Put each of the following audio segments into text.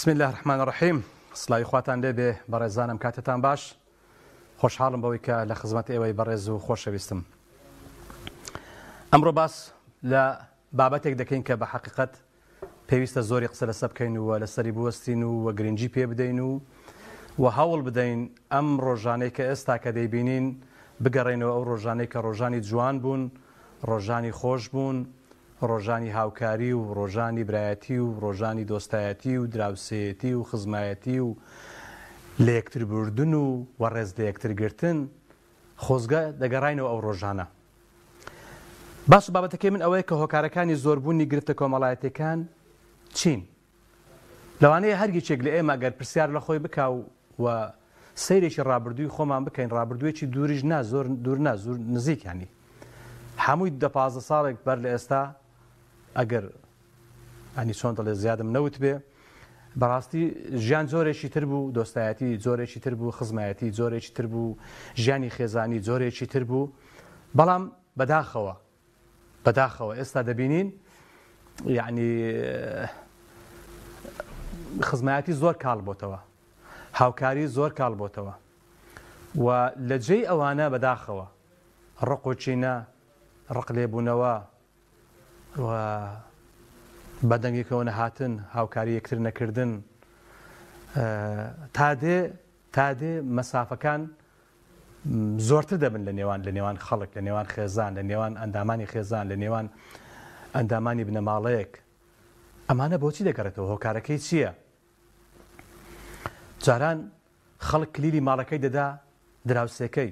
بسم الله الرحمن الرحیم. سڵاوی خواتان لێبێ بەڕێزانم، کاتتان باش. خۆشحاڵم بەوەی کە لە خزمەت ئێوەی بەڕێز و خۆشەویستم. ئەمڕۆ باس لە بابەتێک دەکەین کە بە حەقیقەت پێویستە زۆری قسە لەسەر بکەین و لەسەری بوەستین و گرنگی پێ بدەین و هەوڵ بدەین ئەم ڕۆژانەی کە ئێستا کە دەیبینین بگەڕێنەوە ئەو ڕۆژانەی کە ڕۆژانی جوان بوون، ڕۆژانی خۆش بوون، ڕۆژانی هاوکاری و ڕۆژانی برایەتی و ڕۆژانی دۆستایەتی و دراوسێتی و خزمایەتی و لە یەکتر بردن و وەڕێز لە یەکترگرتن خۆزگە دەگەڕاینەوە ئەو ڕۆژانە. باش بابەتەکەی من ئەوەیە کە هۆکارەکانی زۆربوونی گرفتە کۆمەڵایەتەکان چین. لەوانەیە هەرگیچێک لە ئێمە گەر پرسیار لە خۆی بکا و سەیرێکی ڕابردووی خۆمان بکەین، ڕابردوویەکی دووریش نا، زۆر دوور نا، زۆر نزیکانی. هەمووی 10-15 ساڵێک بەر لە ئێستا ئەگەر ئەنی چۆن دەڵێ زیادم نەوت بێ، بەڕاستی ژیان زۆرێکی تر بوو، دۆستایەتی زۆرێکی تر بوو، خزمایەتی زۆرێکی تر بوو، ژیانی خێزانی زۆرێکی تر بوو. بەڵام بەداخەوە ئێستا دەبینین یعنی خزمایەتی زۆر کاڵ بۆتەوە، هاوکاری زۆر کاڵ بۆتەوە و لە جێی ئەوانە بەداخەوە ڕق و چینە، ڕق لێبوونەوە و بەدەنگێکەوە نەهاتن، هاوکاری یەکتر نەکردن، تا دێ مەسافەکان زۆرتر دەبن لە نێوان خەڵک، لە نێوان خێزان، لە نێوان ئەندامانی خێزان، لە نێوان ئەندامانی بنەماڵەیەک. ئەمانە بۆچی دەگەڕێتەوە؟ هۆکارەکەی چییە؟ جاران خەڵک کلیلی ماڵەکەی دەدا دراوسێکەی،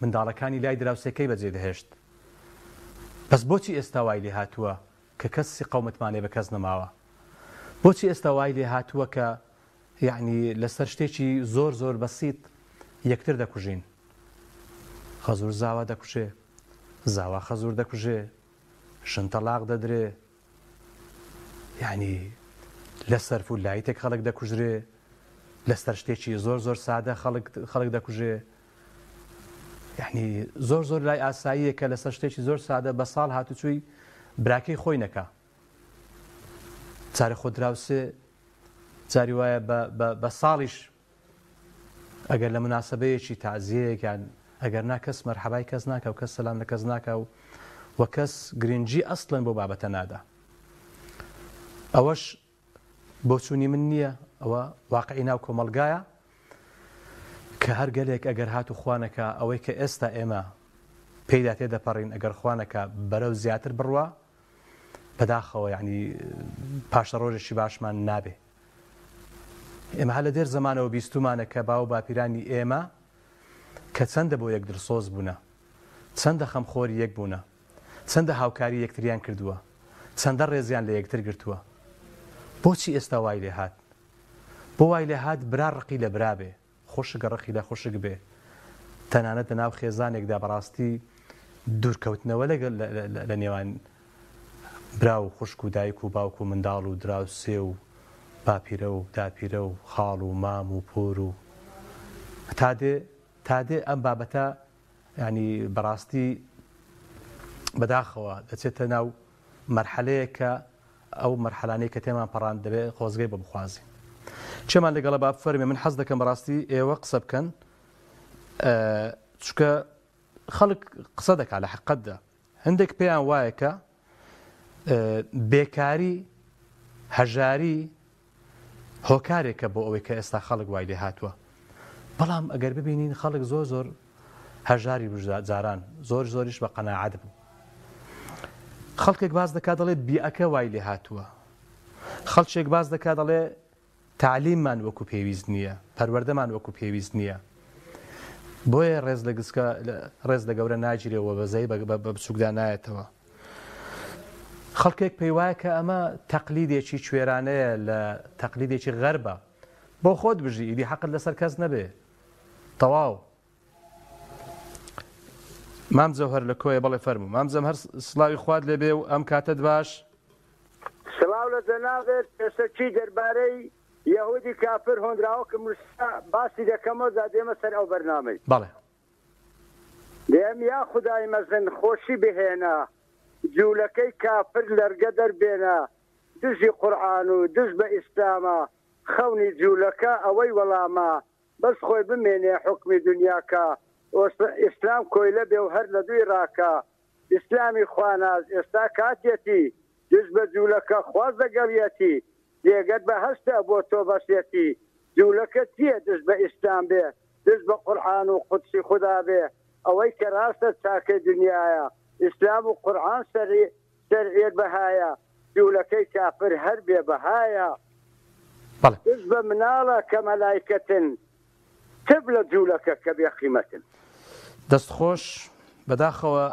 منداڵەکانی لای دراوسێکەی بەجێ دەهێشت. بەس بۆچی ئێستا وای لێ هاتووە کە کەسی قەومتمانێ بە کەس نەماوە؟ بۆچی ئێستا وای لێ هاتووە کە یعنی لەسەر شتێکی زۆر زۆر بەسیط یەکتر دەکوژین؟ خەزور زاوا دەکوژێ، زاوا خەزور دەکوژێ، شن تەلاق دەدرێ، یعنی لەسەر فولایەتێک خەڵک دەکوژرێ، لەسەر شتێکی زۆر زۆر سادە خەڵک دەکوژێ. یعنی زۆر لای ئاساییە کە لەسەر شتێکی زۆر سادە بە ساڵ هاتوچووی براکەی خۆی نەکا. جارێ خۆ دراوسێ، جاری وایە بە ساڵیش ئەگەر لە مناسبەیەکی تازیەیەکیان ئەگەر نا کەس مەرحەبای کەس ناکە و کەس سەلام لە کەس ناکە و کەس گرنگی ئەسڵەن بۆ بابەتە نادا. ئەوەش بۆ چوونی من نییە، ئەوە واقعی ناو کۆمەلگایە کە هەر گەلێک ئەگەر هات و خوانەکە ئەوەی کە ئێستا ئێمە پێیدا تێدەپەڕین، ئەگەر خوانەکە بەرەو زیاتر بڕوە بەداخەوە یعنی پاشە ڕۆژێکی باشمان نابێ. ئێمە هە لە دێر زەمانەوە بیستومانە کە باو باپیرانی ئێمە کە چەندە بۆ یەک درسۆز بوونە، چەندە خەمخۆری یەک بوونە، چەندە هاوکاری یەکتریان کردووە، چەندە ڕێزیان لە یەکتر گرتووە. بۆچی ئێستا وای لێ هات؟ بۆ وای لێ هات برا ڕقی لە برا بێ، خۆشگە ڕقی لە خۆشک بێ. تەنانەت ناو خێزانێکدا بەڕاستی دوورکەوتنەوە لە نێوان برا و خوشک و دایک و باوک و منداڵ و دراوسێ و باپیرە و داپیرە و خاڵ و مام و پۆر و تا دێ ئەم بابەتە ینی بەڕاستی بەداخەوە دەچێتە ناو مەرحەلەیە کە ئەو مەرحەلانەی کە تێمان پەڕان دەبێت خۆزگەی بە بخوازی. چێمان لەگەڵە با فەرمێ من حەز دەکەم بەڕاستی ئێوە قسە بکەن، چونکە خەڵک قسە دەکات لە حەقەتدا. هەندێک پێیان وایە کە بێکاری، هەژاری هۆکارێکە بۆ ئەوەی کە ئێستا خەڵک وای لێ هاتووە. بەڵام ئەگەر ببینین خەڵک زۆر هەژاری جاران زۆریش بە قەناعەت بوو. خەڵکێک باز دەکات دەڵێ بیئەکە وای لێ هاتووە، خەڵکێک باز دەکات دەڵێ تعلیممان وەکو پێویست نییە، پەروەردەمان وەکو پێویست نییە، بۆیە ڕێز لە گەورە ناگیرێەوە بەزەی بە بچووکدا نایەتەوە. خەڵکێک پێی وایە کە ئەمە تەقلیدێکی کوێرانەیە، لە تەقلیدێکی غەربە، بۆ خۆت بژی ئیدی حەقت لەسەر کەس نەبێ. تەواو. مام جەوهەر لە کۆیە بەڵێ فەرموو. مام جەوهەر سڵاوی خوات لێبێ و ئەم کاتت باش. سڵاو لە جەنابێت پێشەکی دەربارەی یەهودی کافر هۆنراوەکە مرسا باسی دەکەمەوە دێمە سەر ئەو بەرنامەی. بەڵێ. دێم یا خودای مەزن خۆشی بهێنا، جوولەکەی کافر لەرگە دەربێنە، دژی قورئان و دژ بە ئیسلامە، خەونی جوولەکە ئەوەی وەڵامە بەس خۆی بمێنێ حکمی دنیاکە ئیسلام کۆی لە بێ و هەر لە دوی ڕاکە ئیسلامی خواناز ئێستا کاتێتی دز بە جوولەکە خواز دەگەڵیەتی لێگەت بە هەستە بۆ تۆ بەسێتی جوولەکە چییە دز بە ئیسلام بێ دز بە قورئان و قودسی خوددا بێ ئەوەی کە ڕاستە چاکەی دنیاە ئیسلام و قورئان سەرێر بەهایە جوولەکەی کافر هەر بێ بەهایە دز بە مناڵە کە مەلایکەتن تب لە جوولەکە کە بێ قیمەتن دەستخۆش بەداخەوە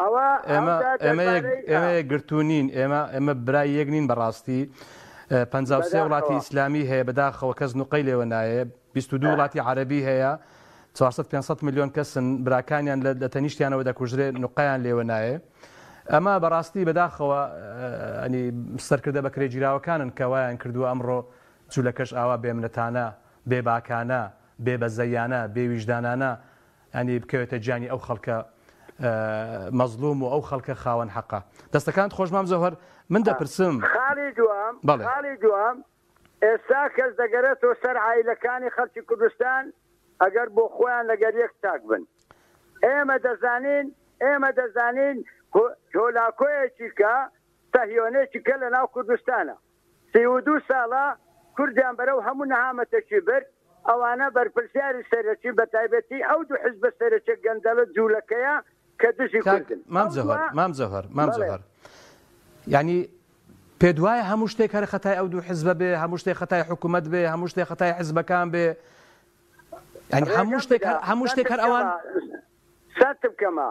ئێمە گرتوونین ئێمە برای یەک نین بەڕاستی 53 وڵاتی ئیسلامی هەیە بەداخەوە کەس نوقەی لێوە نایە 22 وڵاتی عەرەبی هەیە 400-500 میلیۆن کەسن براکانیان لە تەنیشتیانەوە دەکوژرێت نوقەیان لێوە نایە ئەمە بەڕاستی بەداخەوە ئەنی سەرکردە بە کرێگیراوەکانن کە وایان کردووە ئەمڕۆ جوولەکەش ئاوا بێمنەتانە بێباکانە بێ بەزەیانە بێویژدانانە ئەنی بکەوێتە گیانی ئەو خەڵکە مەزلوم و ئەو خەڵکە خاوەن حەقە دەستەکانت خۆش مام زەوهەر من دەپرسم خاڵی دوام ئێستا کەس دەگەرێتەوە سەر عایلەکانی خەڵکی کوردستان ئەگەر بۆ خۆیان لەگەر یەک چاک بن ئێمە دەزانین هۆلاکۆیەکی کە سەهیۆنێکی کە لە ناو کوردستانە 32 ساڵە کوردیان بەرەو هەموو نەهامەتێکی برد ئەوانە بەرپرسیاری سەرەکی بە تایبەتی ئەو دوو حیزبە سەرەکیە گەندەڵە جوولەکەیە کە دژی کوردن مام زەوهەر یعنی پێ دوایە هەموو شتێک هەر خەتای ئەو دوو حیزبە بێ هەموو شتێک خەتای حکوومەت بێ هەموو شتێک خەتای حیزبەکان بێ ینی هەموو شتێک هەر ئەوان سات بکەمە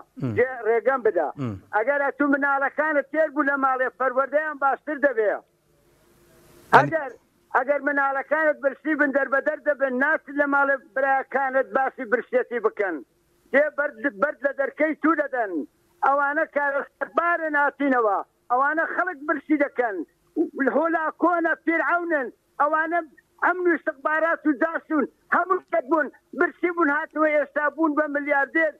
ڕێگەم بدە ئەگەر تو مناڵەکانت تێر بوو لە ماڵێ پەروەردەیان باشتر دەبێ ئەگەر مناڵەکانت برسی بن دەربەدەر دەبن ناچ لە ماڵێ برایەکانت باسی برسێتی بکەن دێ بەرد لە دەرکەی تو دەدەن ئەوانە کارەبارە ناتینەوە ئەوانە خەڵک برسی دەکەن هۆلا کۆنە فێرعەونن ئەوانە ئەمن و استخبارات و جاسوون هەموو شتێک بوون برسی بوون هاتووە ئێستا بوون بە ملیاردێر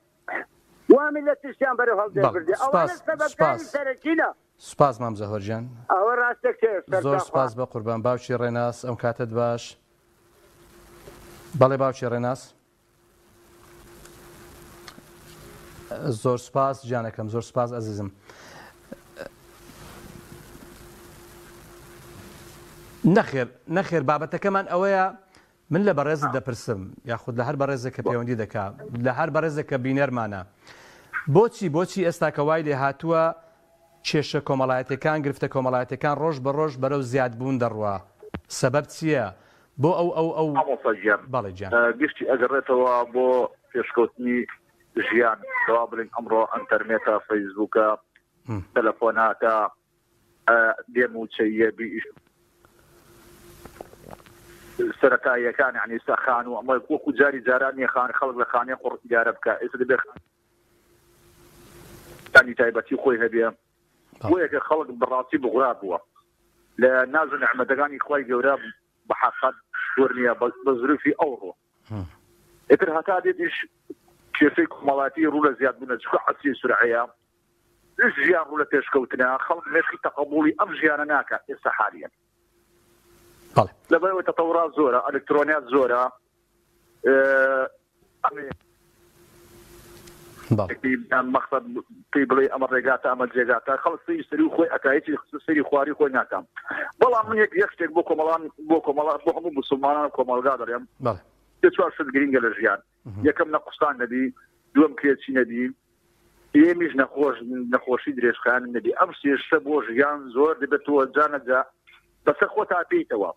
وامی لە تشتیان بەرەو هەڵدەبردێ ئەوانە سەبەبکاری سەرەکینە سپاس مام زەهۆرجان ئەوە ڕاستەکێ زۆر سپاس بە قوربان باوکی ڕێناس ئەم کاتت باش بەڵێ باوکی ڕێناس زۆر سپاس جانەکەم زۆر سپاس ئەزیزم نەخێر بابەتەکەمان ئەوەیە من لە بەڕێزت دەپرسم یاخود لە هەر بەڕێزێک کە پەیوەندی دەکا لە هەر بەڕێزێک کە بینەرمانە بۆچی ئێستا کە وای لێ هاتووە کێشە کۆمەڵایەتەکان گرفتە کۆمەڵایەتەکان ڕۆژ بە ڕۆژ بەرەو زیادبوون دەڕوا سەبەب چییە بۆ ئەو بەڵێ گیان گشتی ئەگەڕێتەوە بۆ پێشکەوتنی ژیان دەوا بڵین ئەمڕۆ ئەنتەرنێتە فەیسبووکە تەلەفۆناتە دێم و چەیەبی سەرەتاییەکان عنی سەخان و ئەمە وەکو جاری جارانی خان خەڵک لە خانەیە قوڕ دیارە بکە ئێستا دەبێت خانی تایبەتی خۆی هەبێ بۆیەکە خەڵک بەڕاستی بغرا بووە لە ناز و نەحمەتەکانی خوای گەورە بە حەقەت زۆر نییە بە زروفی ئەوڕۆ ئێتر هەتا دێتیش کێشەی کۆمەڵاتی ڕوو لە زیادبوونە چکە عەسی سورعەیە ژیان ڕوو لە پێشکەوتنە خەڵک مێشکی تەقەبوڵی ئەم ژیانە ناکات ئێستا حالیان لەبەرەوەی تەتەورات زۆرە ئەلکترۆنیات زۆرە مەقسەد پێی بڵێ ئەمە ڕێگاتە ئەمە جێگاتە خەڵک سەری خۆی ئەکایەتی سەری خواری خۆی ناکەم بەڵام من یەک شتێک بۆ کۆمەڵان بۆ هەموو مسلمانان کۆمەڵگا دەڵێم پێ چوار شت گرینگە لە ژیان یەکەم نەقوستان نەبی دووەم کرێچی نەبی ئێمیش نەخۆشی درێژخایان نەبی ئەم سێشتە بۆ ژیان زۆر دەبێتەوە جانەجا بەسەر خۆتا پێیتەوە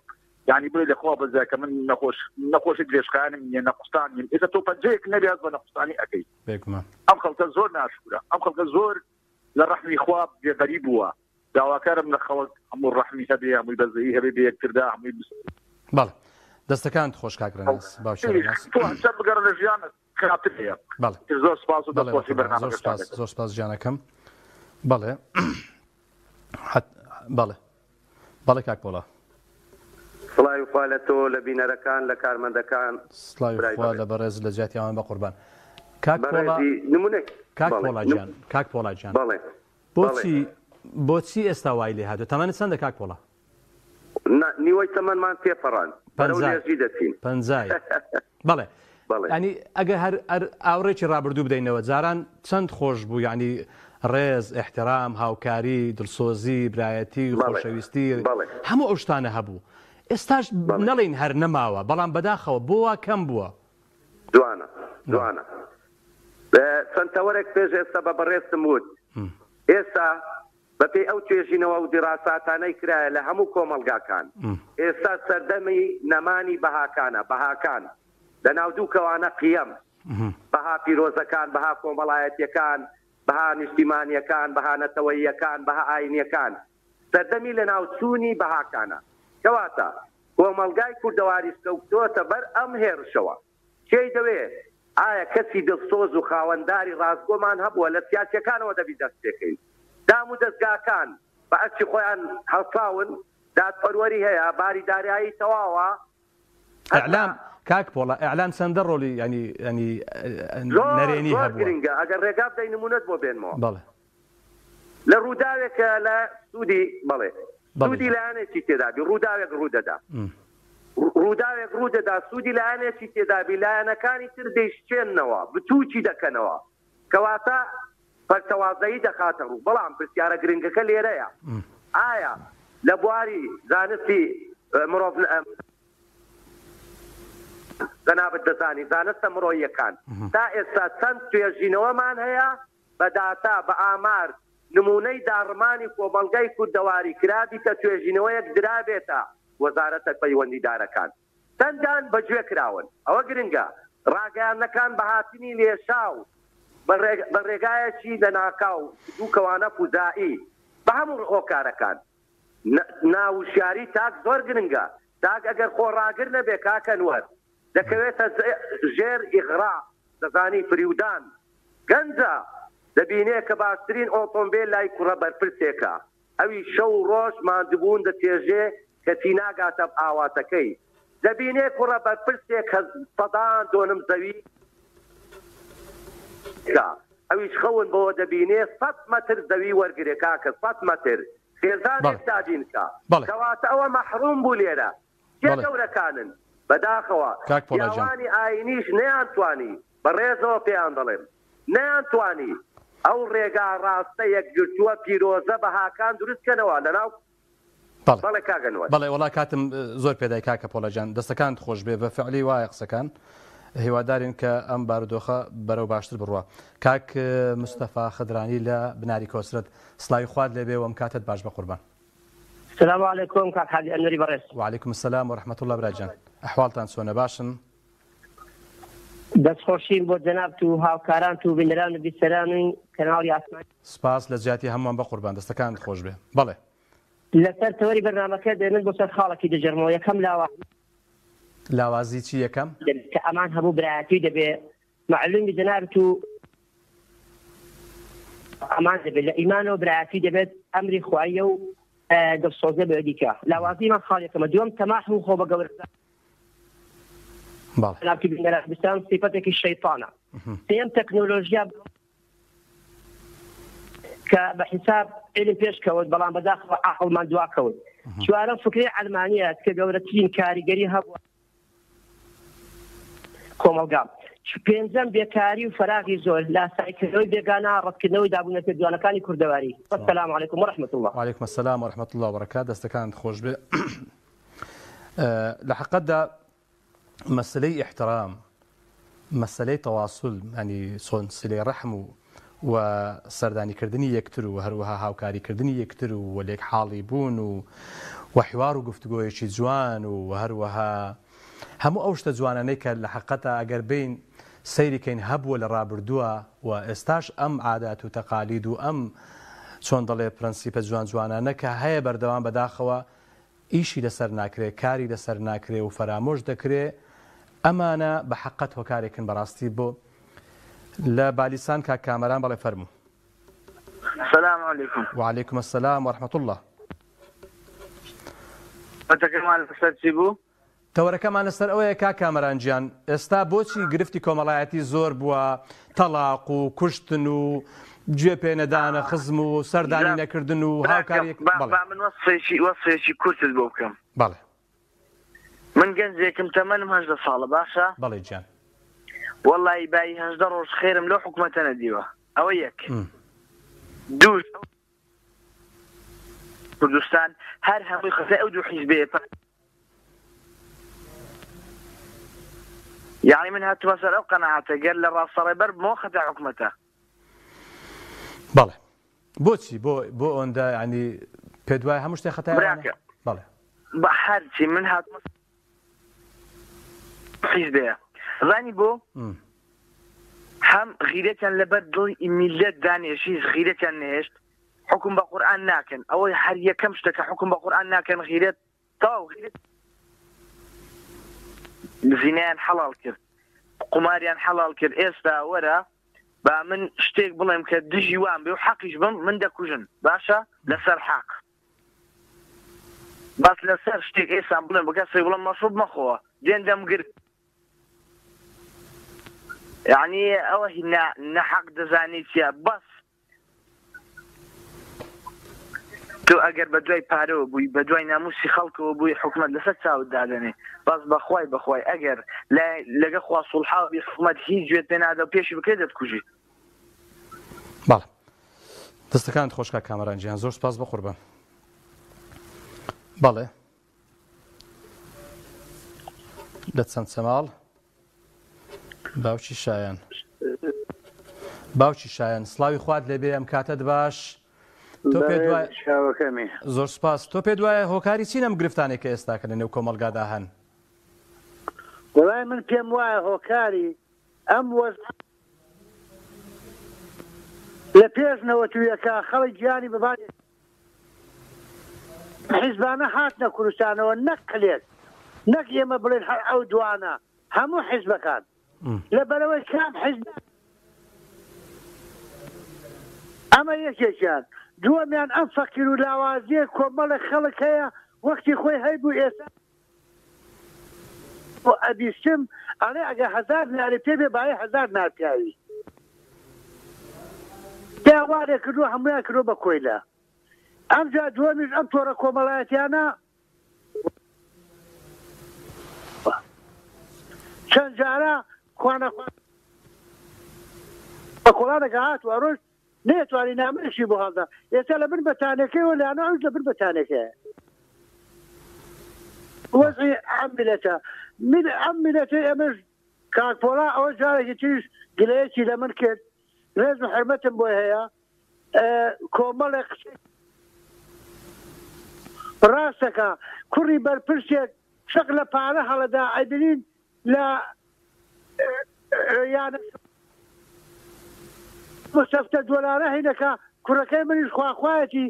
یعنی بڵێ لەخوا بەزای کە من نەخۆشی درێژخایانم نیە نەقوستان نیم ئێستا تۆ پەنجەیەک نەبیات بە نەقوستانی ئەەکەی ئەم خەڵکە زۆر ناشکورە ئەم خەڵکە زۆر لە ڕەحمی خوا بێبەری بووە داواکارم لە خەڵک هەموو ڕەحمی هەبێ هەمووی بەزەیی هەبێ بە یەکتردا هەمووی بەڵێ دەستەکانت خۆش کاکرێناس باشە بگەڕە لە ژیان خراپتر هەیە زۆر سپاس و دەستخۆشی بەرنامەکەتان زۆر سپاس جانەکەم بەڵێ بەڵێ کاک پۆڵە سڵاوی خوا لە تۆ لە بینەرەکان لە کارمەندەکان سڵاوی خوا لە بەڕێز لە جیاتیان بە قوربان کاک پۆڵا جان بۆچی ئێستا وای لێ هاتووە تەمەنت چەندە کاک پۆڵە نیوەی تەمەنمان تێپەڕان بەرەو لێژی دەچین پەنجای بەڵێ ینی ئەگە هەر ئاوڕێکی ڕابردوو بدەینەوە جاران چەند خۆش بوو یعنی ڕێز احترام هاوکاری دڵسۆزی برایەتی خۆشەویستی هەموو ئەو شتانە هەبوو ئێستاش نەڵێن هەر نەماوە بەڵام بەداخەوە بۆوە کەم بووە دوانە چەندتەوەرێک پێش ئێستا بە بەڕێستم وت ئێستا بەپێی ئەو توێژینەوە و دیراساتانەی کرایە لە هەموو کۆمەلگاکان ئێستا سەردەمی نەمانی بەهاکان لە ناو دوو کەوانە قیەم بەها پیرۆزەکان بەها کۆمەڵایەتیەکان بەها نیشتیمانیەکان بەها نەتەوەییەکان بەها ئاینیەکان سەردەمی لە ناوچوونی بەهاکانە کەواتە کۆمەلگای کوردەواری کەوتۆتە بەر ئەم هێرشەوە کێی دەوێت ئایا کەسی دڵسۆز و خاوەنداری ڕاستگۆمان هەبووە لە سیاسەکانەوە دەبی دەست پێکەین دام و دەستگاکان بە ئەرچی خۆیان هەڵساون دادپەروەری هەیە باریداریایی تەواوە ئەعلام کاک پۆڵە ئەعلام چەندە ڕۆلی ینی نەرێنی هەبووە گرنگە ئەگەر ڕێگا بدەین نمونەت بۆ بێنمەوە بەڵێ لە ڕووداوێکە لە سوودی بەڵێ سوودی لایەنێکی تێدابی ڕووداوێک ڕوودەدا ڕووداوێک ڕوودەدا سوودی لایەنێکی تێدابی لایەنەکانی تر دەیشتێننەوە بتوچی دەکەنەوە کەواتە پەرتەوازایی دەخاتە ڕوو بەڵام پرسیارە گرنگەکە لێرەیە ئایا لە بواری زانستی مرۆڤ جەنابەت دەزانی زانستە مرۆییەکان تا ئێستا چەند توێژینەوەمان هەیە بە داتا بە ئامار نمونەی داڕمانی کۆمەلگای کوردەواری کرابیتە توێژینەوەیەک درابێتە وەزارەتە پەیوەندیدارەکان چەندان بەگوێ کراون ئەوە گرنگە ڕاگەیانەکان بە هاتنی لێشاو بە ڕێگایەکی لە ناکاو دوو کەوانە فوزایی بە هەموو هۆکارەکان ناوشیاری تاک زۆر گرنگە تاک ئەگەر خۆڕاگر نەبێ کاکەنوەر دەکەوێتە ژێر ئیغرا دەزانی فریودان گەنجە دەبینێ کە باشترین ئۆتۆمبیل لای کوڕە بەرپرسێکە ئەوی شەو ڕۆژ ماندبوون دەتێژێ کەچی ناگاتە ئاواتەکەی دەبینێ کوڕە بەرپرسێک کە سەدان دۆنم زەوی ئەویش خەون بەوە دەبینێ 100 مەتر زەوی وەرگێ کاکە 100 مەتر خێزانێک دادینکە کەواتە ئەوە مەحروم بوو لێرە کێ گەورەکانن بەداخەوە پیاوانی ئاینیش نەیانتوانی بەڕێزەوە پێیان دەڵێن نەیانتوانی ئەو ڕێگا ڕاستە یەکگرتووە پیرۆزە بەهاکان دروستکەنەوە لەناو بەڵێ کاگەنەوە بەڵێ وڵا کاتم زۆر پێدای کاکە پۆڵەجان دەستەکانت خۆش بێ بە فعلی وایە قسەکان هیوادارین کە ئەم بارودۆخە بەرەو باشتر بڕوە کاک مستەفا خدرانی لە بناری کۆسرت سڵاوی خوارد لێبێ و ئەم کاتت باش بە قوربان السلام عليكم كاك حاجي أنوري بريس وعليكم السلام ورحمة الله براجان أحوالتان سونا باشن دەست خۆشین بۆ جەنابت و هاوکاران و بینەران و بیسەرانی کەناڵی ئاسمان سپاس لە جیاتی هەمووان بە قوربان دەستەکانت خۆش بێ بەڵێ لەسەر تەوەری بەرنامەکە دێنن بۆ سەر خاڵێکی دەجەرمەوە یەکەم لاوازی چی یەکەم کە ئەمان هەموو برایەتی دەبێ معلومی جەنابت و ئەمان دەبێت لە ئیمان و برایەتی دەبێت ئەمری خوایە و دەستۆزە بە دیکە لاوازیمان خاڵێکەمە دووەم تەماح و خۆ بە گەورە لكن بسان صفتك الشيطانة سيم تكنولوجيا كبحساب علم بيش كود بلان بداخل عقل من دوا كود شوارا فكري علمانيات كجورتين كاريجريها كومالقام بينزم بيكاري وفراغي زول لا سايكلوي بيقانا ركنوي دابونا تدوانا كاني كردواري السلام عليكم ورحمة الله وعليكم السلام ورحمة الله وبركاته استكانت خوش بي لحقد مسألة احترام مسألة تواصل يعني صون سلي رحم وسرداني كردني يكتروا وهروها هاوكاري كردني يكتروا وليك حالي بون وحوار وقفتقوي شي جوان وهروها همو اوشت جوانانيك لحقتها اگر بين سيري كين هبو لرابردوا واستاش ام عادات وتقاليد ام چۆن دەڵێ پرەنسیپە جوانانە کە هەیە بەردەوام بەداخەوە ئیشی لەسەر ناکرێ کاری لەسەر ناکرێ و فەرامۆش دەکرێ ئەمانە بە حەقەت هۆکارێکن بەڕاستی بۆ لە بالیسان کاک کامەران بەڵێ فەرموو. السلام عليكم. وعليكم السلام ورحمة الله. وتكمال فسرتيبو تەوەرەکەمان لەسەر ئەوەیە کاک کامەران گیان ئێستا بۆچی گرفتی کۆمەڵایەتی زۆر بووە تەلاق و کوشتن و گوێ پێنەدانە خزم و سەردانی نەکردن و هاوکاریەک من وەصفێکی کورتت بۆ بکەم. بەڵێ گەنجێکم تەمەنم 18 ساڵە باشە بەڵێ گیان وەڵی بای 18 ڕۆژ خێرم لەو حکوومەتە نەدیوە ئەوە یەک دوو کوردستان هەر هەمووی خەسە ئەو دوو حیزبێ يعني من هاتوا سر أو قناعته قال للرأس برب مو خدع حكمته. بله. بوتشي بو أندا يعني بدواي همش تختار. براك. بله. بحرتي من هات حزبه. راني بو. هم غيرة لبدل ملة دانية شيء غيرة نهشت حكم بقرآن ناكن أو حرية كم شتك حكم بقرآن ناكن غيرة طاو غيرة زینیان حەڵال کرد قماریان حەڵال کرد ئێستا وەرە با من شتێک بڵێم کە دژی وان بێ و حەقیش بم من دەکوژن باشە لەسەر حەق باس لەسەر شتێک ئێستا بڵێم بە کەسێک بڵێم مەشروب مەخۆوە دێن دەمگرت یعنی ئەوە نەحەق دەزانیت چیە بەس تو ئەگەر بە دوای پارەوە بووی بە دوای ناموسی خەڵکەوە بووی حکومەت لەسەر چاوت دادەنێ باس بەخوای ئەگەر لەگە خوا سوڵحاوی حکومەت هیچ گوێت پێ نادە و پێشی بکرێت دەتکوژی. بەڵێ دەستەکانت خۆشکە کامەران گیان زۆر سپاس بە قوربان. بەڵێ لە چەند سەماڵ باوکی شایان سڵاوی خوات لێبێ ئەم کاتەت باش. تۆ پێ دوای زۆر سپاس تۆ پێ دوایە هۆکاری چین ئەم گرفتانێک کە ئێستا کە لە نێو کۆمەڵگادا هەن؟ وەڵای من پێم وایە هۆکاری ئەم لە پێشنەوە تویەکە خەڵی گیانی ببانی حیزبانە هاتنە کوردستانەوە نەک کلێک نەک ئێمە بڵێن هەر ئەو دوانە هەموو حیزبەکان لەبەرەوەی کام حیزب ئەمە یەکێکیان دووەمیان ئەم فەقیر و لاوازیە کۆمەڵە خەڵک هەیە وەختی خۆی هەیبوو ئێستا ئەبیستم ئەڵێ ئەگە 1000 ناری پێ بێ باە 1000 ناپیاوی داوارێک کردووە هەمویان کردۆ بە کۆیلە ئەمجا دووەمیش ئەم تۆڕە کۆمەڵایەتیانە چەند جارە خوانە بە کۆڵانەکە هاتووە ڕۆژ نێتوانی نامەشی بۆ هەڵدا ئێستا لە بن بەتانەکەیەوە لەیانە ئەوش لە بن بەتانەکەیە وەزعی ئەم میلەتە ئەم میلەتە ئەمەش کاکپۆڵا ئەوە جارێکی تریش گلەیەکی لە من کرد ڕێز و حرمەتم بۆی هەیە کۆمەڵێک ڕاستەکە کوڕی بەرپرسێک شەق لە پارە هەڵەدا ئەبینین لە یانە مستەفتە دۆلارە هینەکە کوڕەکەی منیش خواخوایەتی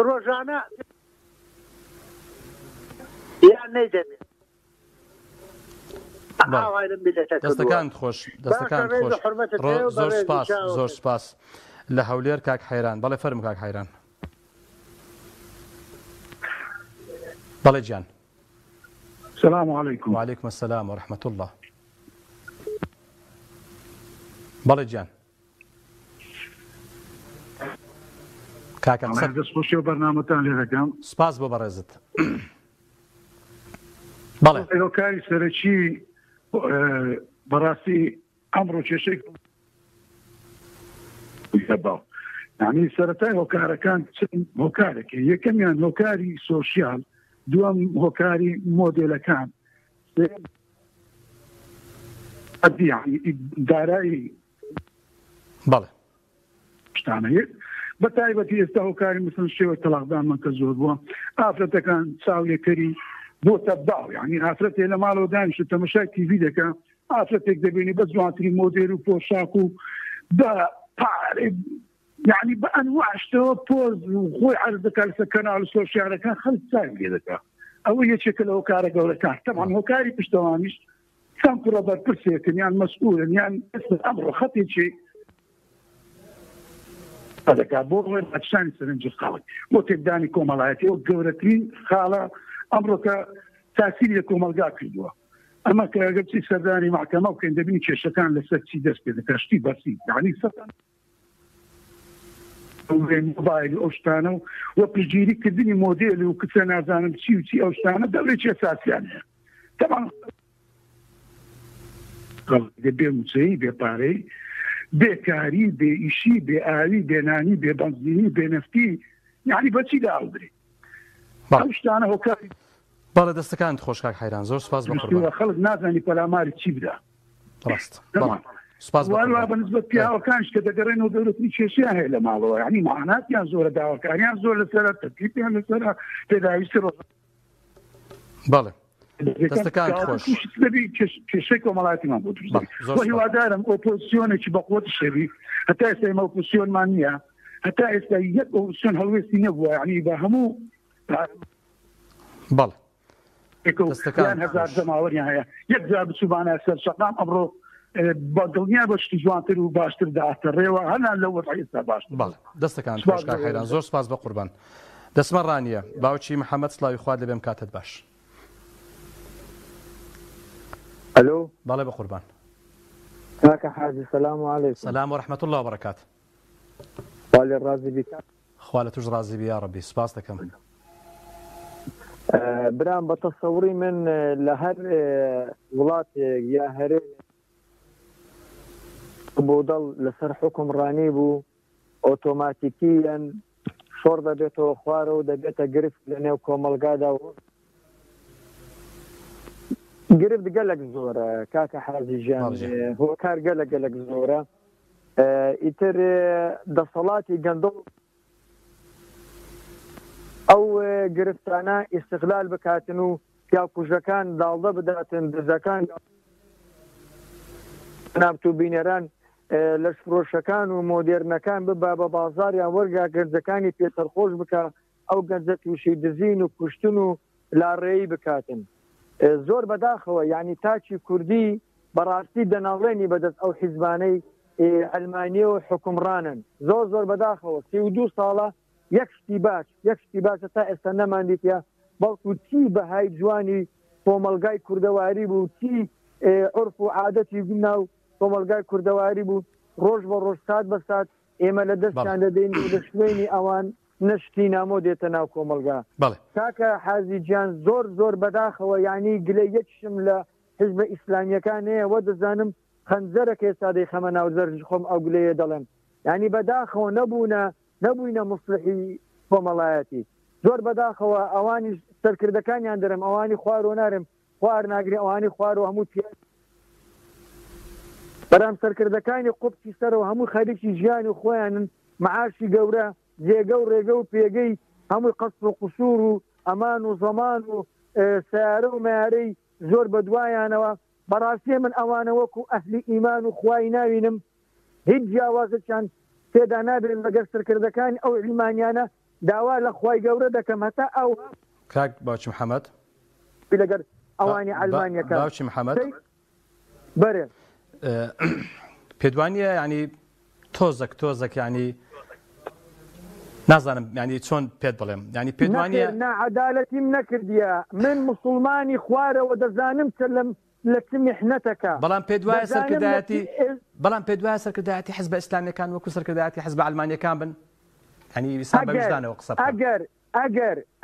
ڕۆژانە یان نەیدەبێت دەستەکانت خۆش زۆر سپاس لە هەولێر کاک حەیران بەڵێ فەرم کاک حەیران بەڵێ گیان السلام عليكم. وعليكم السلام ورحمة الله. بەڵێ گیان کاکەم دەستخۆشی و بەرنامەتان لێ دەکەم سپاس بۆ بەڕێزت. بەڵێ هۆکاری سەرەکی بەڕاستی ئەمڕۆ کێشەی یعنی سەرەتای هۆکارەکان هۆکارێکی یەکەمیان هۆکاری سۆشیال دووەم هۆکاری مۆدێلەکان دارایی بەڵێ شتانەیە بە تایبەتی ئێستا هۆکاری مثل شێوە تەلاقدانمان کە زۆر بووە ئافرەتەکان چاویەکەری بۆ تەبداو یعنی ئافرەتێ لە ماڵەوە دانیشتە تەمەشای تیڤی دەکە ئافرەتێک دەبێنی بە جوانترین مۆدێل و پۆشاک و بە پارێ یعنی بە ئەنواعشتەوە پۆز و خۆی عەرض دەکات لەسەر کەناڵ سۆشیالەکان خەڵک چاوی لێ دەکات ئەوە یەکێکە لە هۆکارە گەورەکان تەمان هۆکاری پشتەوانیش چەند کوڕە بەرپرسێکن یان مەسئولن یان ئەمڕۆ خەتێکی دەکات بۆ ڕۆی بەچشانی سەرنجی خاڵک بۆ تێکدانی کۆمەڵایەتی ئەو گەورەترین خاڵە ئەمڕۆکە تاسیری لە کۆمەلگا کردووە ئەمە کە ئەگەر چی سەردانی ماحکەمە بکەین دەبینی کێشەکان لەسەر چی دەست پێ دەکات شتی بەرسی یعنی سەردان موبایل ئەو شتانە و پشگیریکردنی مۆدێل و کچە نازانم چی و چی ئەو شتانە دەورێکی ئەساسیان هەیە طبعا بێ موچەی بێپارەی بێکاری بێ ئیشی بێ ئاوی بێنانی بێ بەنزینی بێ نفتی یعنی بەچی داوبرێ ئەو شتانە هۆکاری بەڵێ دەستەکانت خۆش کاک حەیران زۆر سوپاس بە قوربان خەڵک نازانی پەلاماری چی بدە ڕاست سوپاس وانوا بەنسبەت پیاوەکانش کە دەگەڕێنەوە دەوڵەتی کێشیان هەیە لە ماڵەوە یعنی ماهاناتیان زۆرە داواکاریان زۆر لەسەرە تەکلیفیان لەسەرە پێداویستی بەڵێ دەستەکانت خۆش کێشەی کۆمەڵاتیمان بۆ دروست هیوادارم ئۆپۆزیسیۆنێکی بەقوت شەوی هەتا ئێستا ئێمە ئۆپۆزیسیۆنمان نییە هەتا ئێستا یەک ئۆپۆزیسیۆن هەڵوێستی نەبووە یعنی بە هەموو بەڵێ دەستەکان هەزار جەماوەریان هەیە یەک جار بچوبانە سەر شەقام ئەمڕۆ بە دڵنیا بەشتی جوانتر و باشتر داهاتەڕێەوە هەنا لە وەضعیەتدا باشتر بەڵێ دەستەکان خۆش کاک حەیران زۆر سوپاس بە قوربان دەسمەڕانیە باوکی محەممەد سڵاوی خوارد لەبێم کاتت باش الو بەڵێ بە قوربان کاکە حاجی سلام علیکم سلام و رحمة الله وبركات والي الرازي بك خوالة توج رازي بي يا ربي سپاس دەکەم برام بتصوري من لهر وڵات یا هەرێ بۆ دڵ لەسەر حکم ڕانی بوو ئۆتۆماتیکیەن شۆڕ دەبێتەوە خوارەوە دەبێتە گرفت لە نێو کۆمەلگادا گرفت گەلک زۆرە کاکە حازی ژیان هۆکار گەلک زۆرە ئیتر دەسەڵاتی گەندڵ ئەو گرفتانە ئیستقلال بکاتن و پیاکوژەکان داڵدە بداتن دزەکان نابتو بینەران لەش فرۆشەکان و مۆدێرنەکان ببا بە بازاریان وەرگا گەنجەکانی پێسەرخۆش بکە ئەو گەنجە تووشی دزین و کوشتن و لاڕێی بکاتن زۆر بەداخەوە یعنی تاچی کوردی بەڕاستی دەناڵێنی بەدەست ئەو حیزبانەی ئەلمانیە و حکومڕانن زۆر بەداخەوە 32 ساڵە یەک شتی باشە تا ئێستا نەماندیتە بەڵکو چی بەهای جوانی کۆمەلگای کوردەواری بوو چی عرف و عادەتی ناو کۆمەلگای کوردەواری بوو ڕۆژ بە ڕۆژ سات بە سات ئێمە لە دەستیان دەدەین لە شوێنی ئەوان نشتی نامۆ دێتە ناو کۆمەلگا کاکە حازی گیان زۆر بەداخەوە یعنی گلەی یەکشم لە حزبە ئیسلامیەکان هەیە وە دەزانم خەنجەرەکە ئێستادەی خەمە ناو زەرج خۆم ئەو گلەیە دەڵێن یعنی بەداخەوە نەبووینە مصلحی کۆمەڵایەتی زۆر بەداخەوە ئەوانی سەرکردەکانیان دەرم ئەوانی خوارۆ نارم خوار ناگری ئەوانی خوارەوە هەموو بەرام سەرکردەکانی قوبتی سەرەوە هەموو خەریکی ژیان و خۆیانن معاشی گەورە جێگە و ڕێگە و پێگەی هەمووی قەسر و قوسور و ئەمان و زەمان و سیارە و مارەی زۆر بەدوایانەوە بەڕاستی من ئەوانە وەکو ئەهلی ئیمان و خوای ناوینم هیچ جیاوازەیان تێدا نابێن لەگەر سەرکردەکانی ئەو ئیمانیانە داوا لە خوای گەورە دەکەم هەتا ئەو کاک باوکی محەممەد لەگەر ئەوانی ئەلمانیەکە باوکی محەممەد بەرێ پێدوانیە ینی تۆزێک ینی نازانم ینی چۆن پێت بڵێم ینی پێدوانیە نەعەدالەتیم نەکردیە من مسلمانی خوارەوە دەزانم لە چ میحنەتەکە بەڵام پێدوایە سەرکردایەتی حزبە ئیسلامیەکان وەکو سەرکردایەتی حزبە ئەلمانیەکان بن ینی ویسان بە وجدانەوە قسە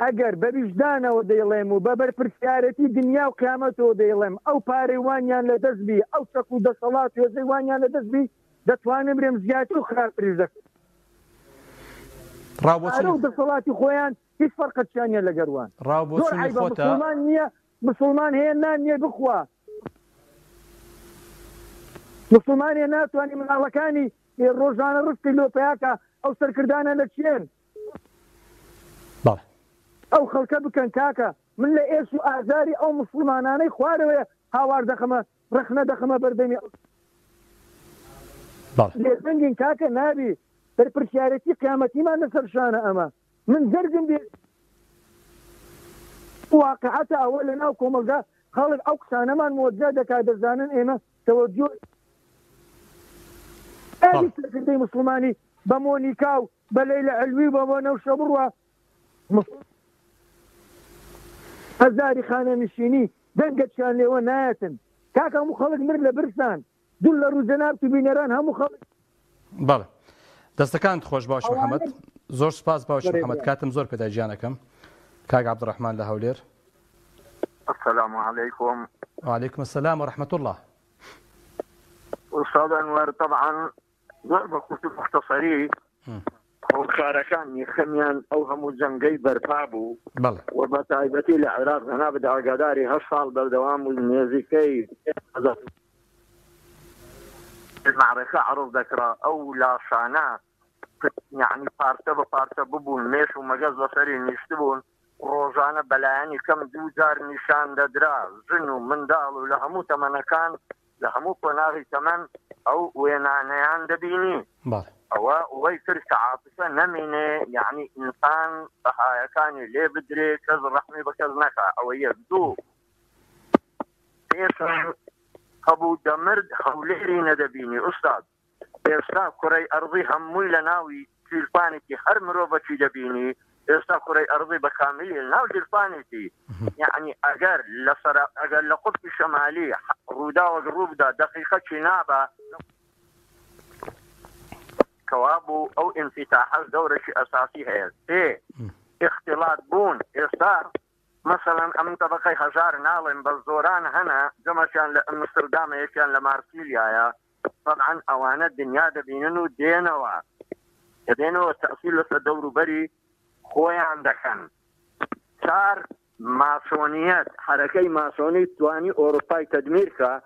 ئەگەر بە وجدانەوە دەیڵێم و بە بەرپرسیارەتی دنیا و قیامەتەوە دەیڵێم ئەو پارەیوانیان لە دەستبی ئەو چەک و دەسەڵات وێزەیوانیان لە دەستبی دەتوانم برێم زیاتر و خراپتریش دەکەم و دەسەڵاتی خۆیان هیچ فەرقەتیانە لەگەروان مسلمان نییە مسلمان هەیە نان نییە بخوا مسلمانێ ناتوانانی مناڵەکانی ڕۆژانە ڕستی لۆپیاکە ئەو سەرکردانە لە چێن ئەو خەڵکە بکەن کاکە من لە ئێش و ئازاری ئەو مسلمانانەی خوارەوەیە هاوار دەخەمە ڕخنە دەخەمە بەردەمی لێزەنگین کاکە نابی بەرپرسیارەتی قیامەتیمان لەسەر شانە ئەمە من زەرگم بێ واقعەتە ئەوە لە ناو کۆمەلگا خەڵک ئەو قسانەمان مۆجا دەکات دەزانن ئێمە تەوەجۆ سەرکردەی مسلمانی بە مۆنیکا و بە لەیلە علوی بە بۆ نەوشە بڕوە هەزاری خانەنشینی دەنگەتیان لێوە نایەتن کاکە هەموو خەڵک مرد لە برسان دوول لە ڕوو جەنابت و بینەران هەموو خەڵک بەڵێ دەستەکانت خۆش باش محەممەد زۆر سپاس باوکی محەممەد کاتم زۆر پێدای گیانەکەم کاک عەبدوڕەحمان لە هەولێر السلام عليكم. وعليكم السلام ورحمة الله. أستاذ أنور، طبعا ضرب كتب مختصري وشاركان خميان أو هم زنقي برفابو بلى وبتايبتي العراق أنا بدأ قداري هالصال بالدوام الميوزيكي المعركة عرض ذكرى أو لا شانا يعني بارتة ببون ميش ومجاز بصري يشتبون روزانة بلاياني كم دوزار نشان ددرا زنو من دالو لهمو تمنكان لهمو قناغي تمن أو وينانيان دبيني أو ويكر عاطفة نمينة يعني إنسان ضحايا كان ليه بدري كذ رحمي بكذ نكا أو يبدو إيسان أبو دمرد حوليري ندبيني أستاذ إيسان كري أرضي هموي لناوي تلفانتي هر مروبتي دبيني إيسان كري أرضي بكاملي لناو تلفانتي يعني أجر لقطب الشمالي رودا وقروب دا دقيقة شنابة كوابو أو انفتاح الدورة أساسي هي إيه اختلاط بون إصدار مثلا أمن طبقي هزار نالم بالزوران هنا كما كان لأمستردام كان لمارسيليا طبعا أوان الدنيا دبينو دينوا التأصيل الدور بري خوي عندكن صار ماسونيات حركة ماسونية تواني أوروبا تدميرك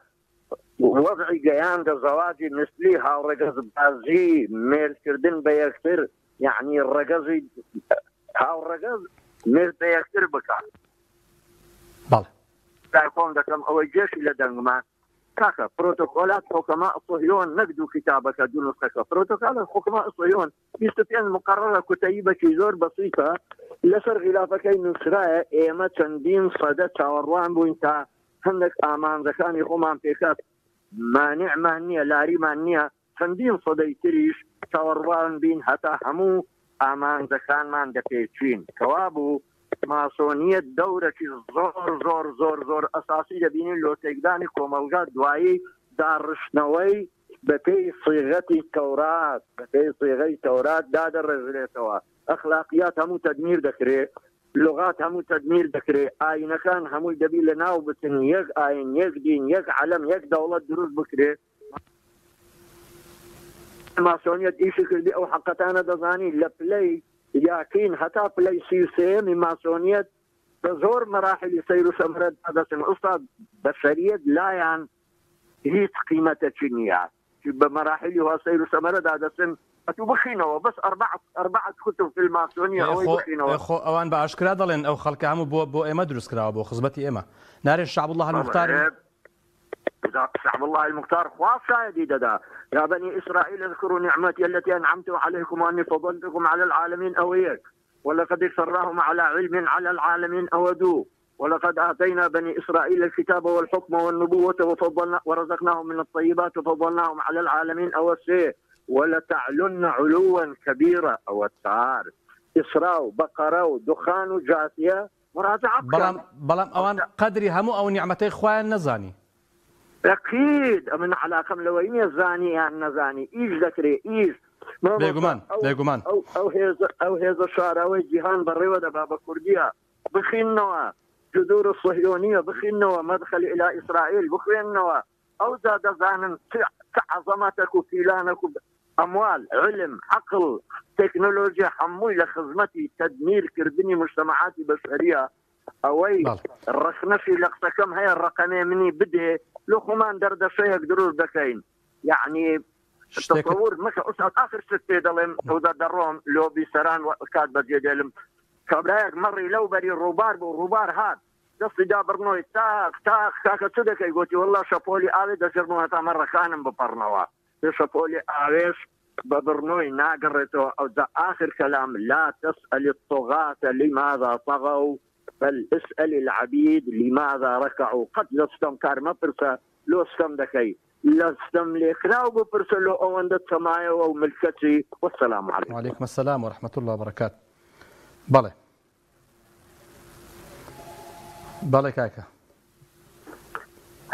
وضعي جيان ده زواجي مثليها ورقز بازي ميل كردن بيكتر يعني الرقزي هاو الرقز ميل بيكتر بكا بله لا يكون دكم أو الجيش لدنما كاكا بروتوكولات حكماء الصهيون نقدوا كتابك دون نسخة بروتوكولات حكماء الصهيون يستطيعون مقررة كتيبة زور بسيطة لسر غلافك نسراء ايما تندين صدى تاوروان بوينتا هنك امان ذكاني قمان بيكات مانع مانية لاري مانية تندين صدى تريش تاوروان بين حتى همو امان ذكان مان دفيتشين كوابو ماسونية دورة زور أساسي دبيني لو تقداني كوملغا دوائي دارشنوي بفي صيغة التوراة داد الرجليتوا أخلاقيات همو تدمير دكري لغات همو تدمير دكري آين كان همو دبيل ناو بتن يك آين يك دين يك علم يك دولة دروس بكري ماسونية إيشي كردي أو حقتانا دزاني لبلي ياكين حتى بلاي سيسيم ماسونية تزور مراحل يسيروا سمرد هذا سن أستاذ بشرية لا يعني هي قيمة تشنيات بمراحل يسيروا سمرد هذا سن أتوبخينه بس أربعة كتب في الماسونية أو يبخينه أخو أوان بأشكال ضلين أو خلق عمو بو إما دروس كراو بو خزبتي إما ناري الشعب الله المختار شعب الله المختار خاصة جديدة دا يا بني إسرائيل اذكروا نعمتي التي أنعمت عليكم وأني فضلتكم على العالمين أويك ولقد اكثرناهم على علم على العالمين أودوا ولقد آتينا بني إسرائيل الكتاب والحكم والنبوة وفضلنا ورزقناهم من الطيبات وفضلناهم على العالمين أوسيه ولتعلن علوا كبيرا أوتار إسراء بقرة دخان جاثية مراجعة بلام أوان قدري همو أو نعمتي إخوان نزاني أكيد من علاقة ملوينية زاني نزاني إيش ذكري إيش بيجومان أو هذا شاروي جيهان بريودة بابا كردية بخينوا جذور الصهيونية بخينوا مدخل إلى إسرائيل بخينوا أو زاد زانا كعظمتك وفيلانك أموال علم عقل تكنولوجيا حموي لخدمتي تدمير كردني مجتمعاتي بشرية أوي الرخنفي لقسكم هي الرقمية مني بده لو خمان دردشة يقدروا بكين يعني التصور مش آخر ستة دلهم تودا دروم لو بيسران وكاد بجدلهم كبرايك مري لو بري الروبار هاد دست جابرنوي تاك تدك يقولي والله شابولي آوي دجرنوها تامر كانم ببرنوا شابولي آويش ببرنوي ناقرته أو ده آخر كلام لا تسأل الطغاة لماذا طغوا بل اسأل العبيد لماذا ركعوا قد لستم كارما برسا لو استم دكي لستم ليكراو ببرسا لو أوندت سمايا وملكتي والسلام عليكم. وعليكم السلام ورحمة الله وبركاته. بالي كاكا.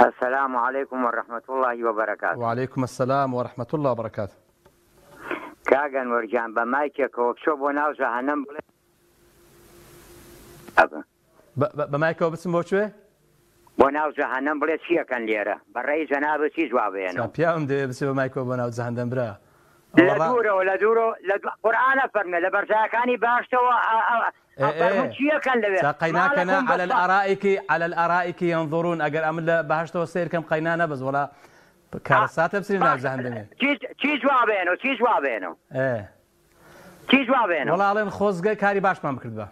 السلام عليكم ورحمة الله وبركاته. وعليكم السلام ورحمة الله وبركاته. كاغن ورجان بمايكك وكشوف وناوزة هنم بمايكه وبسم بوشوي بۆ ناو جەهەنەم بڵێ چیەکەن لێرە بەڕێی جەنابەت چی جوابێنەوە پیاوم دەوێ بچێ بە مایکۆ بۆ ناو جەهەنەم برا لە دوورەوە لە دوورەوە لە قورئانە فەرمێ لە بەرزەکانی باشتەوە چیەکەن لەوێ قەیناکەنە على الأرائك ينظرون ئەگەر ئەم لە بەهەشتەوە سیرکەم قەینا نەبەز وڵا کارەساتە بچین ناو جەهەنەمێ چی جوابێنەوە چی جوابێنەوە چی جوابێنەوە وڵاڵێن خۆزگە کاری باشمان بکردبە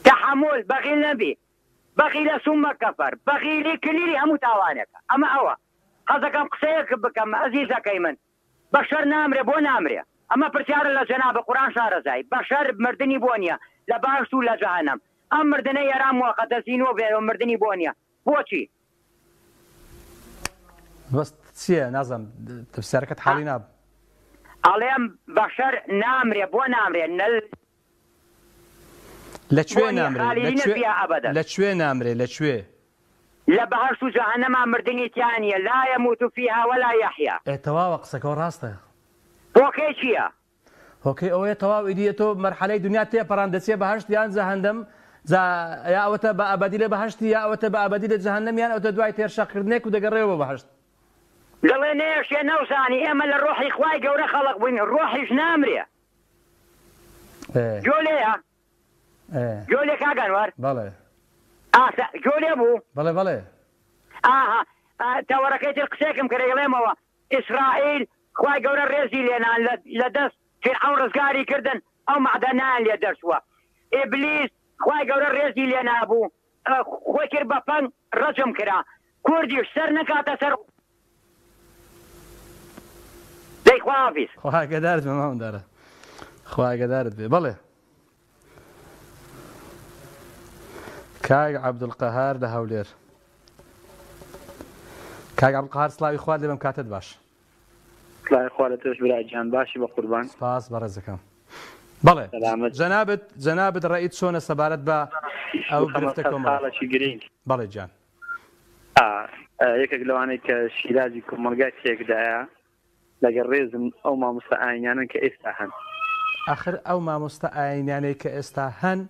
تحمل بەخیل نەبی بەخیلە سوممە کەفەر بەخیلی کلیلی هەموو تاوانێکە ئەمە ئەوە حەزەکەم قسەیەک بکەم ئەزیزەکەی من بەشەر نامرێ بۆ نامرێ ئەمە پرسیارە لە جەنابە قورئان شارەزای بەشەر مردنی بۆ نییە لە باشت و لە جەهەنەم ئەم مردنە یاران موقەتە زینۆ بێ مردنی بۆ نییە بۆچی بەس چییە نازم تفسیرەکەت حاڵی ناب ئەڵێم بەشەر نامرێ بۆ نامرێ لەکوێ نامرێ لەکوێ نامرێ لەکوێ لە بەهەشت و جەهەنەما مردنی تیانە لا يموت فيها ولا يحيا تەواوە قسەکەەوە ڕاستە هۆکەی چییە هۆکەی ئەوەیە تەواو ئیدیە تۆ مەرحەلەی دنیا تێپەڕان دەچێ بەهەشت یان جەهەنەم یا ئەوەتە بە ئەبەدی لە بەهەشتی یا ئەوەتە بە ئەبەدی لە جەهەنەم یان ئەوتە دوای تێرشەکردنێک و دەگەڕێەوە بەهەشت دەڵێ نێشێ نەوزانی ئێمە لە ڕۆحی خوای گەورە خەڵق بووین ڕۆحیش نامرێ جۆلەیە جۆلێ کاگەنوەر بەڵێ جۆلێ بوو بەڵێ بەڵێ ئاها تەوەڕەکەی تر قسێکم کرێ گەڵێمەوە ئیسرائیل خوای گەورە ڕێزی لێنان لە دەست فیرعەون ڕزگاری کردن ئەو مەعدەنیان لێ دەرچووە ئیبلیس خوای گەورە ڕێزی لێ نابوو خۆی کرد بە پەنگ ڕەجم کرا کوردیش سەر نەکاتە سەر دەی خوافیز خوای گەدارت بێ مامۆندارە خوای گەدارت بێ بەڵێ کاک عەبدولقەهار لە هەولێر کاک عەبدولقەهار سڵاوی خوارد لێ بەم کاتت باش سڵاوی خوا لە تۆش براگیان باشی بە قوربان سپاس بەڕێزەکەم بەڵێ جەنابەت ڕەئیت چۆنە سەبارەت بە ئەو گرفتە کۆمەڵگەی گرنگ بەڵێ گیان یەکێک لەوانەیە کە شیرازی کۆمەڵگای تێکدایە لەگەڵ ڕێزم ئەو مامۆستا ئاینیانن کە ئێستا هەن ئاخر ئەو مامۆستا ئاینیانەی کە ئێستا هەن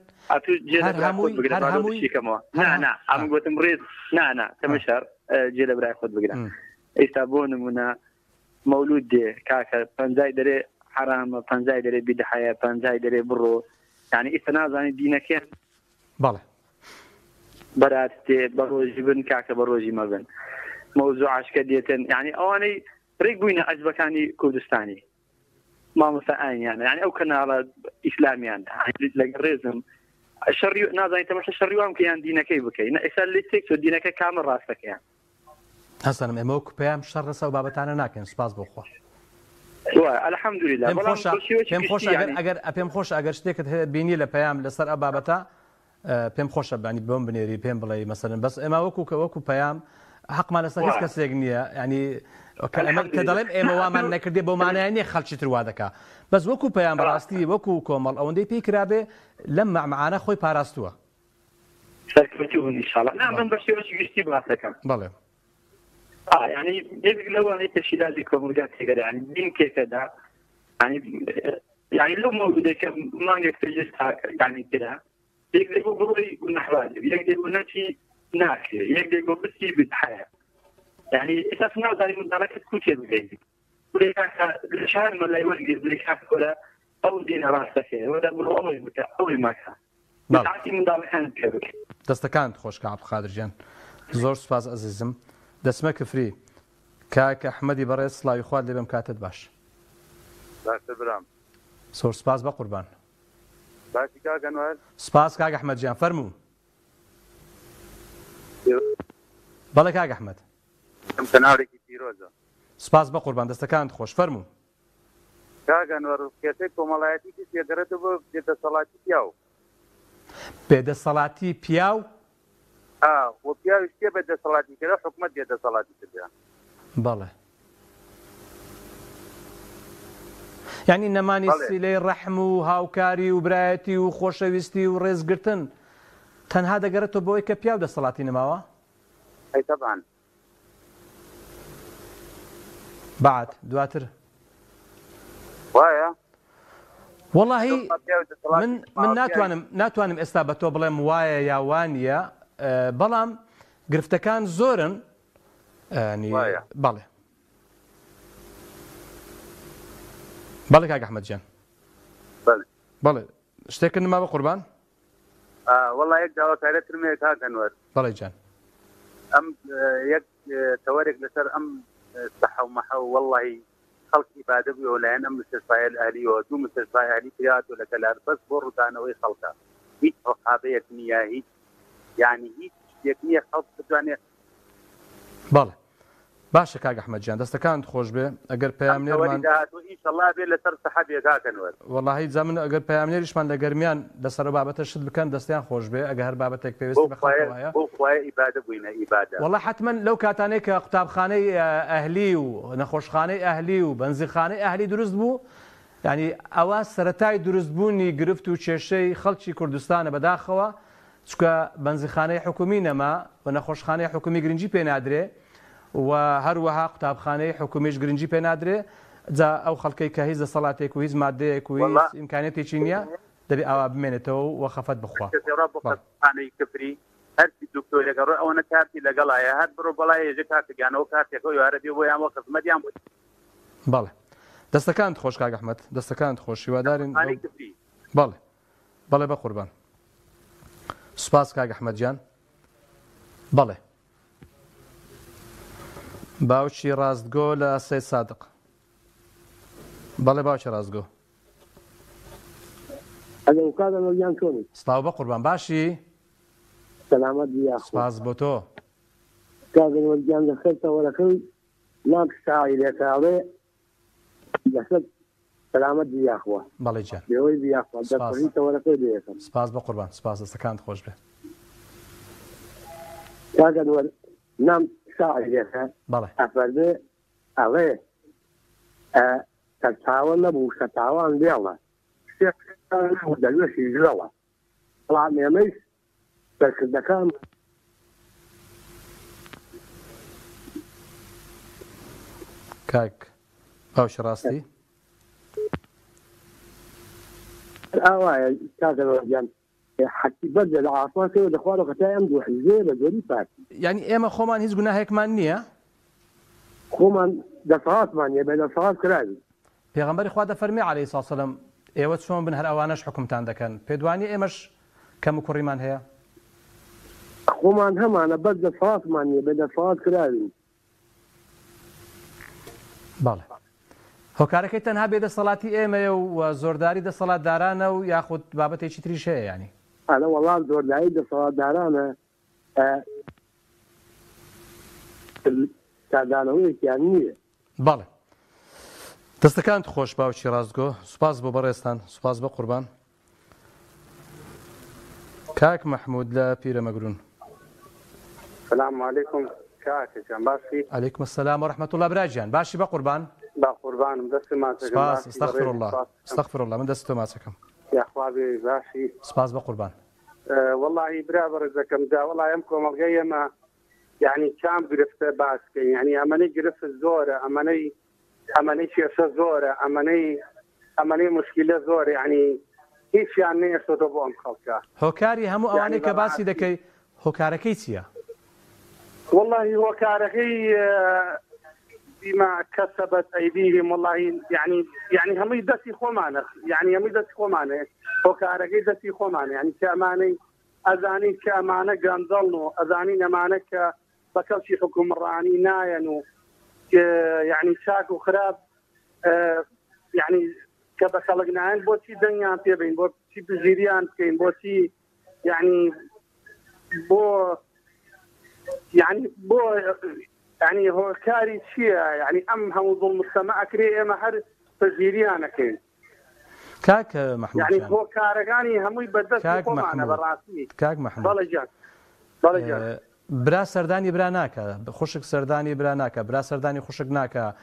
ئەم گوتم ڕێز نانا تەمەشار جێ لە برای خۆت بگرە ئێستا بۆ نمونە مەولود دێ کاکە پەنجای دەرێ حرامە پەنجای دەرێ بیدعەیە پەنجای دەرێ بڕۆ یعنی ئێستا نازانی دینەکە بەڵێ بەرات دێ بە ڕۆژی بن کاکە بە ڕۆژی مەبن مەوزوع عاشکە دێتن یعنی ئەوانەی ڕێک بووینە ئەجبەکانی کوردستانی مامۆستا ئاینیانە یعنی ئەو کەناڵە ئیسلامیان لەگەڵ ڕێزم شەڕی نازانیت تەماشا شەڕی وام کە یان دینەکەی بکەین ئێستا لێتێک تۆ دینەکە کامە ڕاستەکەیان هەستانم ئێمە وەکو پێیان شەڕ لەسە و بابەتانە ناکەین سوپاس بۆخوا الحەمدولillah پێم خۆش ئەگەر شتێکت هەیە بینی لە پەیام لەسەر ئە بابەتە پێم خۆشە بانی بۆم بنێری پێم بڵێ مەسەرن بەس ئێمە وەکو پەیام حەقمان لەسەر هیچ کەسێک نییە ینی کە دەڵێم ئێمە وامان نەکردێ بۆ مانایە نیە خەڵکی تر وا دەکا بەس وەکو پەیام بەڕاستی وەکو کۆمەڵ ئەوەندەی پێی کرابێ لەم مەعمەعانە خۆی پاراستووە بەڵێ يعني يبقى لو أنا تشيلاتي كومودات كذا يعني دين كذا يعني لو موجودة ما يكتجس يعني كذا يقدر يقول ضروري يقول حوادث يقدر يقول نشي ناكل يقدر يقول بس بالحياة يعني أساسنا هذه مدركة كل شيء بجيب ولكن الشهر ما لا يوجد ولكن ولا أو دين راسك ولا بالأمر بتاع أول ما كان تعطي مدركة كذا دەستەکانت خۆش کە عەبدولقادر گیان زۆر سوپاس ئەزیزم دەسمە کفری کاکە ئەحمەدی بەڕێز سڵاوی خوارد لێ بەم کاتت باش زۆر سپاس بە قوربان سپاس کاک ئەحمەد گیان فەرموو بەڵێ کاک ئەحمەد سپاس بە قوربان دەستەکانت خۆش فەرموو کاگەنوەر کێشەی کۆمەڵایەتی پێدەڕێتەوە بۆ بێدەسەڵاتی پیاو بێدەسەڵاتی پیاو و پیاوی شتێ بێدەسەڵاتی کرا حکومەت بێدەسەڵاتی کردیان بەڵێ یعنی نەمانی سیلەی ڕەحم و هاوکاری و برایەتی و خۆشەویستی و ڕێزگرتن تەنها دەگەڕێتەوە بۆی کە پیاو دەسەڵاتی نەماوە طبعا بعد دواتر وایە والله من ناتوانم ئێستا بە تۆ بڵێم وایە یا وانە بەڵام گرفتەکان زۆرن بەڵێ بەڵێ کاک ئەحمەدجان بەڵێ شتێکن نما بە قوربان والله یەک داواکارێتترمێک هاکەنوەر بەڵێ جان ئەم یەک تەوەرێک لەسەر ئەم سەحە و مەحە و وەڵڵاهی خەڵک ئیبادە بووە لایەن ئەم مستشفای ئەهلیەوە دوو مستشفای ئەهلی کراوەتەوە لە کەلار بەس بۆ ڕوودانەوەی خەڵکە هیچ ڕقابەیەک نییە هیچ یعنی هیچ شتێک نییە خەڵک بتوانێت بەڵێ باشە کاک ئەحمەدجان دەستەکانت خۆش بێ ئەگەر پەیامنێرمان ئینشەڵڵا بێ لەسەر سەحەبێک هاکەنوەر وەڵڵاهی جامن ئەگەر پەیامنێریشمان لە گەرمیان لەسەر بابەتە شت بکەن دەستیان خۆش بێ ئەگە هەر بابەتێک پێویستی بە خەڵکەوەیە بۆ خوای ئیبادە بووینە ئیبادە وەڵڵا حتمەن لەو کاتانەی کە قوتابخانەی ئەهلی و نەخۆشخانەی ئەهلی و بەنزیخانەی ئەهلی دروست بوو یعنی ئەوە سەرەتای دروستبوونی گرفت و کێشەی خەڵکی کوردستانە بەداخەوە چکە بەنزیخانەی حکومی نەما و نەخۆشخانەی حکومی گرنگی پێ نادرێ و هەروەها قوتابخانەی حکومیش گرنگی پێ نادرێ جا ئەو خەڵکەی کە هیچ دەسەڵاتێک و هیچ مادەیەک و هیچ ئیمکانێتێکی نییە دەبێ ئاوا بمێنێتەوە و خەفەت بخوا قوتابخانەی کفری هەرچی دکتۆرێک ڕۆ ئەوە کارتی لەگەڵایە هەر بڕۆ بەڵای ێژە کارتێکیانەوە کارتێکەوە یارە بێ بۆ یانەوە خزمەتیان بوو بەڵێ دەستەکانت خۆش کاک ئەحمەد دەستەکانت خۆش هیوادارین بەڵێ بەڵێ بە قوربان سوپاس کاک ئەحمەدجان بەڵێ باوکی ڕاستگۆ لە سەید سادق بەڵێ باوکی ڕاستگۆ سڵاو بە قوربان باشی سلامت بیا سپاس بۆ تۆ کاگەنوەرگیان دەخێتەوەرەکەی ناک ساعی لێکاڵێ لەسەر سلامت بیاخوا بەڵێ جان بێەوەی بیاخوا دەخۆیتەوەرەکەی بێتم سپاس بە قوربان سپاس دەستەکانت خۆش بێ کاگەنوەر نام ساعی لێکە بەڵێ ئەفەردێ ئەڵێ سەرچاوە نەبوو سەرچاوان لێڵە شتێک دەوێشی ژڵە بەڵام ئێمەی سەرکردەکان کاک باوشی ڕاستی ئاوایە کاگەنوەرگیان حەتی بەردە لە ئاسمان سێوە دەخوارە خەتای ئەم دوو حیزبێ بە زۆری پارتی یعنی ئێمە خۆمان هیچ گوناهێکمان نییە خۆمان دەسەڵاتمان نیە بە دەسەڵات کراوی پێغەمبەری خوا دەفەرمێ عەلەیهی سڵاو وسەلام ئێوە چۆن بن هەر ئەوانەش حکومتان دەکەن پێدوانی ئێمەش کەم و کوڕیمان هەیە خۆمان هەمانە بەس دەسەڵاتمان نیە بە دەسەڵات کراوی بەڵێ هۆکارەکەی تەنها بێدەسەڵاتی ئێمەیە و زۆرداری دەسەڵاتدارانە و یاخود بابەتێکی تریش هەیە ینی ئەلە وەڵام زۆرداری دەسەڵاتدارانە کاردانەوەیەکیان نییە بەڵێ دەستەکانت خۆش باوکی ڕاستگۆ سوپاس بۆ بەڕێستان سوپاس بە قوربان کاک مەحموود لە پیرەمەگرون سلام علیکم کاکەجان باشی عەلەیکم السەلام وەرەحمەتوڵڵا براجیان باشی بە قوربان با قوربانم دەستی ماچەکەم ئەستەغفر الله من دەست تۆ ماچەکەم یاخوا بێ باشی سپاس بە قوربان والله برا بەڕێزەکەم دا وڵای ئەم کۆمەڵگەی ئێمە یعنی چام گرفتە باسکەین یعنی ئەمەەی گرفت زۆرە ئەمەەی کێشە زۆرە ئەمەەی مشکلە زۆر یعنی هیچیان نێشتۆ بۆ ئەم خەڵکە هۆکاری هەموو ئەوانەی کە باسی دەکەی هۆکارەکەی چییە؟ والله هۆکارەکەی بما كسبت أيديهم والله يعني هم يدسي خمانة يعني هم يدسي خمانة وكارجي يدسي خمانة يعني كأماني أذاني كأمانة جنزلنو أذاني أمانة كبكلشي حكم الراني ناينو يعني شاك وخراب يعني كبخلقناين بوتي دنيا تبين بوتي بجيريان كين بوتي يعني يعني هو كاري شيء يعني هم ظلم السماء كريه ما هر تجيريانا كين كاك محمود يعني هو كارغاني هم يبدل معنا براسي كاك محمود بلجان برا سردانی برا ناکە خوشک سەردانی برا ناکە برا سەردانی خوشک ناکە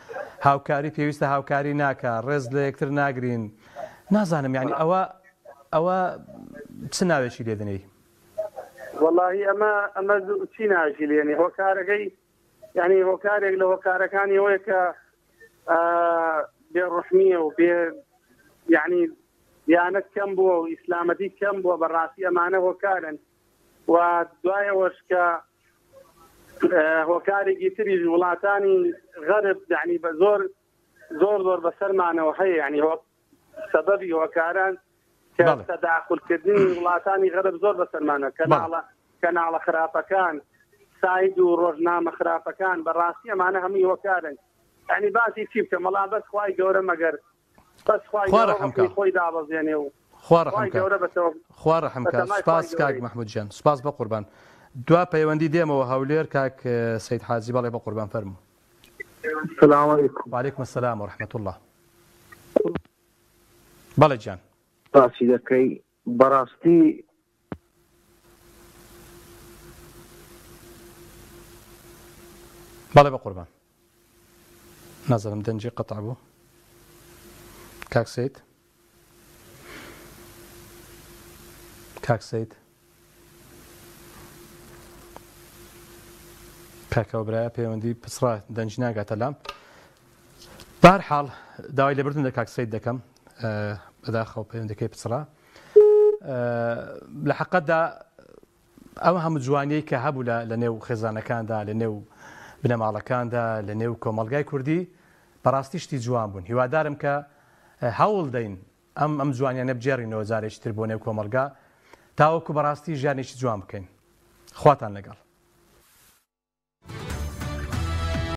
هاوکاری پێویستە هاوکاری ناکە ڕێز لە یەکتر ناگرین نازانم یعنی ئەوە چ ناوێکی لێدنەی والله ئەمە چی ناوێکی لێنی هۆکارەکەی يعني هۆکارێک لە هۆکارەکانی ئەوەیە کە بێڕحمیە و بێ يعني دیانەت کەم بووە و ئیسلامەتی کەم بووە بەڕاستی ئەمانە هۆکارن و دوایەوەش کە هۆکارێکی تریش وڵاتانی غەرب یعنی بە زۆر بەسەرمانەوە هەیە یعنی سەبەبی هۆکاران کە تەداخولکردنی وڵاتانی غەرب زۆر بەسەرمانە کەناڵە خراپەکان ساید و ڕۆژنامە خراپەکان بەڕاستی ئەمانە هەمووی هۆکارن یعنی باسی چی بکەم وەڵام بەس خوای گەورە مەگەر بەس خۆی دابەزێنێ و خوا ڕەحمکە. سپاس کاک مەحموود جان، سپاس بە قوربان. دوا پەیوەندی دێمەوە هەولێر کاک سەید حاجی بەڵێ بە قوربان فەرموو. السلام عليكم. وعليكم السلام ورحمة الله. بەڵێ جان. باسی دەکەی بەڕاستی بەڵێ بە قوربان. نازانم دەنجی قەتع بوو. کاک سەید. کاک سەید. کاکەوە برایە پەیوەندی پسڕا دەنج ناگاتە لام. بەهەرحاڵ داوای لێبردن لە کاک سەید دەکەم بەداخەوە پەیوەندەکەی پسڕا. لە حەقەتدا ئەو هەموو جوانەی کە هەبوو لە نێو خێزانەکاندا لە نێو بنەماڵەکاندا لە نێو کۆمەڵگای کوردی بەڕاستی شتی جوان بوون. هیوادارم کە هەوڵ دەین ئەم جوانیانە بجێڕینەوە جارێکی تر بۆ نێو کۆمەڵگا تاوەکو بەڕاستی ژیانێکی جوان بکەین. خواتان لەگەڵ.